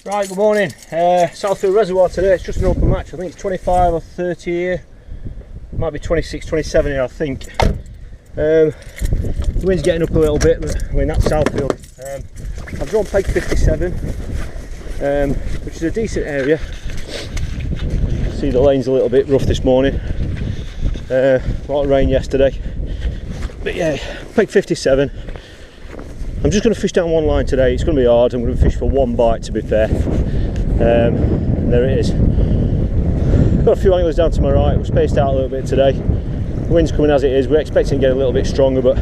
Right, good morning. Southfield Reservoir today. It's just an open match. I think it's 25 or 30 here. It might be 26, 27 here, I think. The wind's getting up a little bit, but I mean that's Southfield. I've drawn peg 57, which is a decent area. See the lane's a little bit rough this morning. A lot of rain yesterday. But yeah, peg 57. I'm just going to fish down one line today. It's going to be hard. I'm going to fish for one bite, to be fair. There it is. Got a few anglers down to my right. We're spaced out a little bit today. The wind's coming as it is. We're expecting to get a little bit stronger, but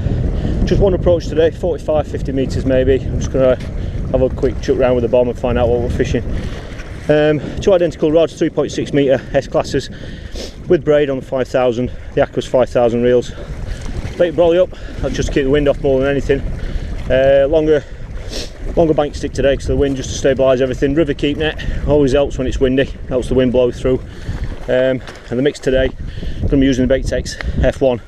just one approach today, 45, 50 metres maybe. I'm just going to have a quick chuck round with the bomb and find out what we're fishing. Two identical rods, 3.6 metre S-classes with braid on the 5000. The Aqua's 5000 reels. Bait brolly up. I'll just keep the wind off more than anything. Longer bank stick today because of the wind, just to stabilise everything. River keep net always helps when it's windy, helps the wind blow through. And the mix today, I'm going to be using the Baitex F1.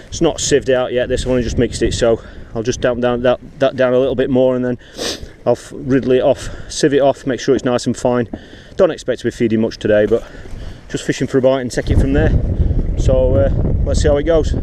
It's not sieved out yet, this, I've only just mixed it, so I'll just damp down that down a little bit more, and then I'll riddle it off, sieve it off, make sure it's nice and fine. Don't expect to be feeding much today, but just fishing for a bite and take it from there. So let's see how it goes.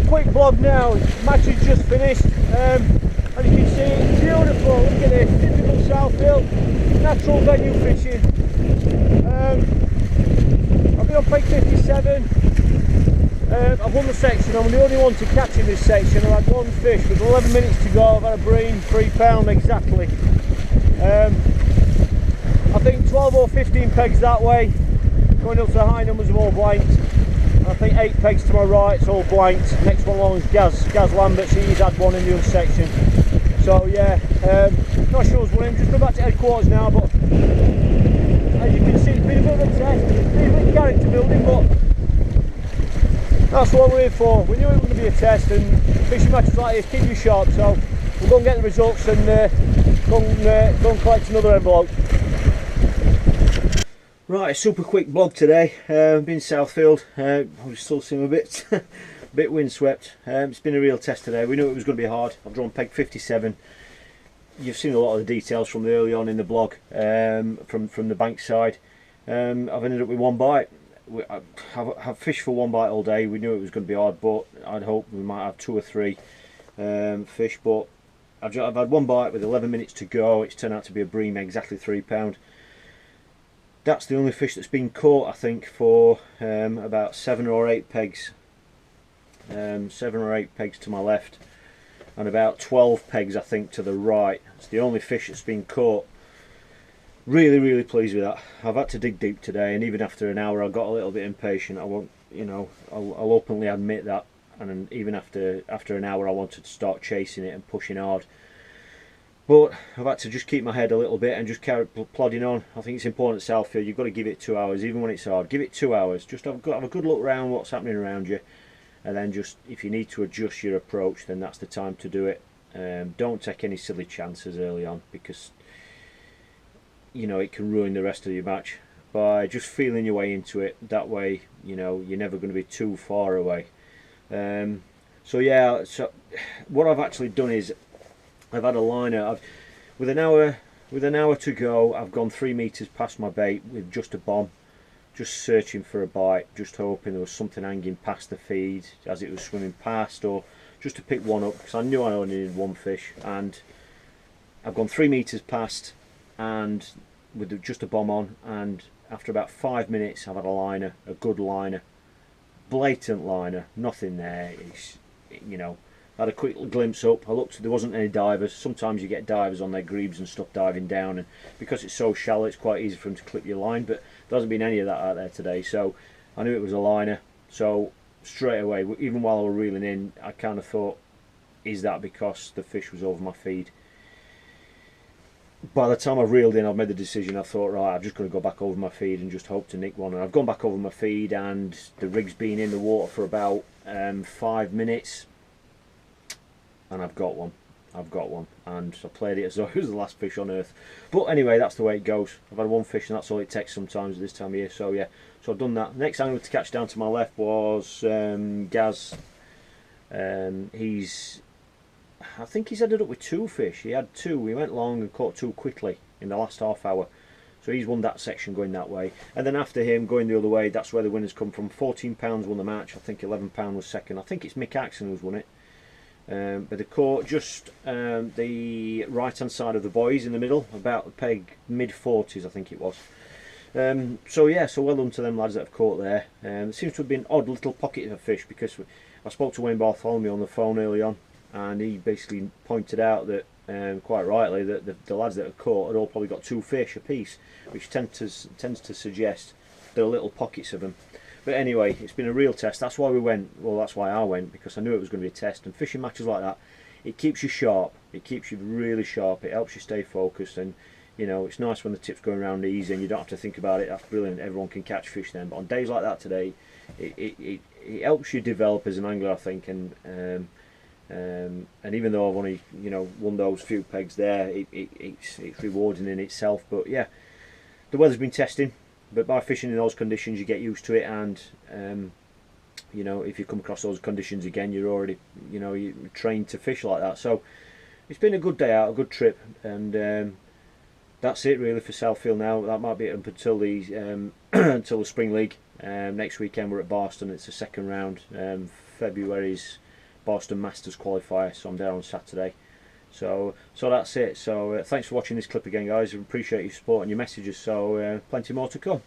Vlog now, match is just finished. As you can see, it's beautiful. Look at this, typical Southfield, natural venue fishing. I've been on peg 57. I've won the section. I'm the only one to catch in this section. I've had one fish with 11 minutes to go. I've had a bream, £3 exactly. I think 12 or 15 pegs that way, going up to the high numbers of all blanked. I think 8 pegs to my right, it's all blanked. Next one along is Gaz Lambert, he's had one in the other section. So yeah, not sure who's winning, just go back to headquarters now, but as you can see, it's been a bit of a test, it's been a bit of character building, but that's what we're here for. We knew it was going to be a test, and fishing matches like this keep you sharp, so we'll go and get the results and go and collect another envelope. Right, a super quick vlog today. Been Southfield. I still seem a bit windswept. It's been a real test today. We knew it was going to be hard. I've drawn peg 57. You've seen a lot of the details from the early on in the blog, from the bank side. I've ended up with one bite. I've fished for one bite all day. We knew it was going to be hard, but I'd hoped we might have 2 or 3 fish. But I've had one bite with 11 minutes to go. It's turned out to be a bream, exactly £3. That's the only fish that's been caught, I think, for about 7 or 8 pegs. 7 or 8 pegs to my left, and about 12 pegs, I think, to the right. It's the only fish that's been caught. Really pleased with that. I've had to dig deep today, and even after an hour I got a little bit impatient. I won't, I'll openly admit that. And then even after an hour I wanted to start chasing it and pushing hard. But I've had to just keep my head a little bit and just carry plodding on. I think it's important at Southfield. You've got to give it 2 hours, even when it's hard. Give it 2 hours. Just have a good look around what's happening around you, and then just if you need to adjust your approach, then that's the time to do it. Don't take any silly chances early on, because it can ruin the rest of your match. By just feeling your way into it, that way you're never going to be too far away. So what I've actually done is I've had a liner. With an hour to go, I've gone 3 meters past my bait with just a bomb, just searching for a bite, just hoping there was something hanging past the feed as it was swimming past, or just to pick one up, because I knew I only needed one fish. And I've gone 3 meters past, and with just a bomb on, and after about 5 minutes I've had a liner, a good liner, blatant liner, nothing there. It's, I had a quick glimpse up. I looked, there wasn't any divers. Sometimes you get divers on their grebes and stuff diving down, and because it's so shallow it's quite easy for them to clip your line, but there hasn't been any of that out there today. So I knew it was a liner, so straight away, even while I was reeling in, I kind of thought, is that because the fish was over my feed? By the time I reeled in, I've made the decision. I thought, right, I'm just going to go back over my feed and just hope to nick one. And I've gone back over my feed, and the rig's been in the water for about 5 minutes, and I've got one, and I played it as though it was the last fish on earth. But anyway, that's the way it goes. I've had one fish, and that's all it takes sometimes at this time of year. So yeah, so I've done that. Next angler to catch down to my left was Gaz. I think he's ended up with 2 fish. He had 2. We went long and caught 2 quickly in the last half hour. So he's won that section going that way. And then after him, going the other way, that's where the winners come from. £14 won the match. I think £11 was second. I think it's Mick Axon who's won it. But they caught just the right hand side of the boys in the middle, about a peg mid-40s I think it was. So well done to them lads that have caught there. There seems to have been an odd little pocket of fish, because I spoke to Wayne Bartholomew on the phone early on, and he basically pointed out that, quite rightly, that the lads that have caught had all probably got 2 fish apiece, which tends to suggest there are little pockets of them. But anyway, it's been a real test. That's why we went. Well, that's why I went, because I knew it was going to be a test. And fishing matches like that, it keeps you sharp. It keeps you really sharp. It helps you stay focused, and it's nice when the tip's going around easy and you don't have to think about it. That's brilliant. Everyone can catch fish then. But on days like that today, it helps you develop as an angler, I think. And even though I've only won those few pegs there, it's rewarding in itself. But yeah, the weather's been testing. But by fishing in those conditions, you get used to it, and if you come across those conditions again, you're already you're trained to fish like that. So it's been a good day out, a good trip, and that's it really for Southfield now. That might be it up until the until the Spring League. Next weekend we're at Boston. It's the second round. February's Boston Masters qualifier, so I'm there on Saturday. So that's it. So thanks for watching this clip again, guys. I appreciate your support and your messages. So plenty more to come.